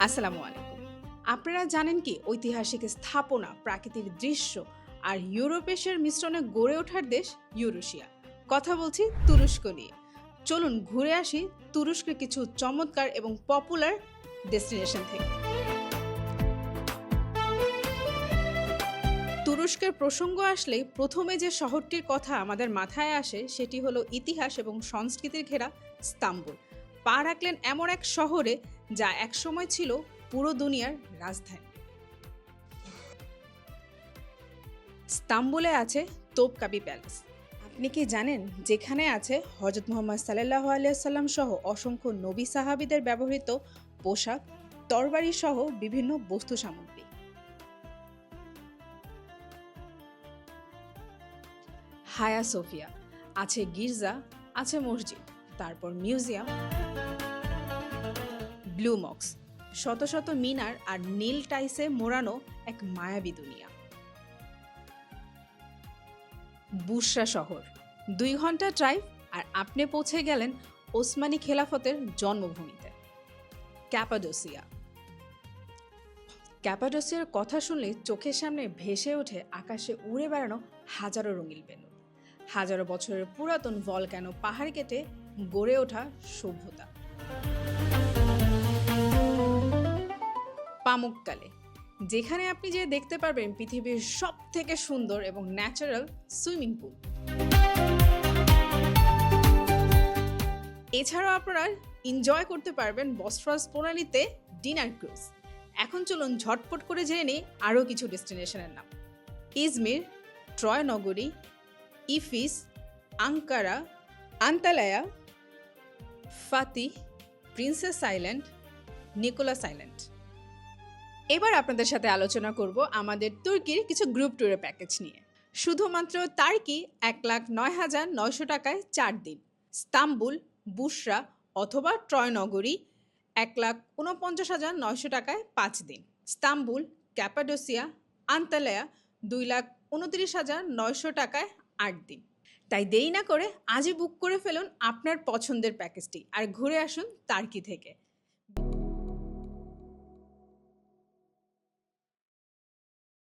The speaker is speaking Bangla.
আসসালামু আলাইকুম। আপনারা জানেন কি ঐতিহাসিক স্থাপনা, প্রাকৃতিক দৃশ্য আর ইউরোপের মিশ্রণে গড়ে ওঠার দেশ ইউরেশিয়া। কথা বলছি তুরস্ক নিয়ে। চলুন ঘুরে আসি তুরস্কের কিছু চমৎকার এবং পপুলার ডেস্টিনেশন থেকে। তুরস্কের প্রসঙ্গ আসলেই প্রথমে যে শহরটির কথা আমাদের মাথায় আসে সেটি হলো ইতিহাস এবং সংস্কৃতির ঘেরা ইস্তাম্বুল। পা রাখলেন এমন এক শহরে যা একসময় ছিল পুরো দুনিয়ার রাজধানী। ইস্তাম্বুলে আছে তোপকাপি প্যালেস। আপনি কি জানেন যেখানে আছে হযরত মুহাম্মদ সাল্লাল্লাহু আলাইহি সাল্লাম সহ অসংখ্য নবী সাহাবীদের ব্যবহৃত পোশাক, তরবারি সহ বিভিন্ন বস্তু সামগ্রী। হায়া সোফিয়া আছে গির্জা, আছে মসজিদ, তারপর মিউজিয়াম, ব্লু মক্স, শত শত মিনার আর নীল টাইসে মোড়ানো এক মায়াবী দুনিয়া। বুশরা শহর 2 ঘন্টা ড্রাইভ আর আপনি পৌঁছে গেলেন ওসমানী খেলাফতের জন্মভূমিতে। ক্যাপাডোসিয়ার কথা শুনলে চোখের সামনে ভেসে ওঠে আকাশে উড়ে বেড়ানো হাজারো রঙিন বেলুন, হাজারো বছরের পুরাতন ভলক্যানো পাহাড় কেটে গড়ে ওঠা সভ্যতা। পামুককালে, যেখানে আপনি যে দেখতে পারবেন পৃথিবীর সব থেকে সুন্দর এবং ন্যাচারাল সুইমিং পুল। এছাড়াও আপনারা এনজয় করতে পারবেন বসফরাস প্রণালীতে ডিনার ক্রুজ। এখন চলুন ঝটপট করে জেনে নিই আরও কিছু ডেস্টিনেশনের নাম। ইজমির, ট্রয় নগরী, Ephesus, Ankara, Antalya, Fatih, Princes Island, Nicholas Island. এবার আপনাদের সাথে আলোচনা করব আমাদের তুর্কির কিছু গ্রুপ ট্যুরের প্যাকেজ নিয়ে। শুধুমাত্র তার্কি 1,09,900 টাকায় 4 দিন, ইস্তাম্বুল, বুশরা অথবা ট্রয় নগরী 1,49,900 টাকায় 5 দিন, ইস্তাম্বুল, ক্যাপাডোসিয়া, আন্তালায়া 2,29,900 টাকায় 8 দিন। তাই দেরি না করে আজই বুক করে ফেলুন আপনার পছন্দের প্যাকেজটি আর ঘুরে আসুন তার্কি থেকে।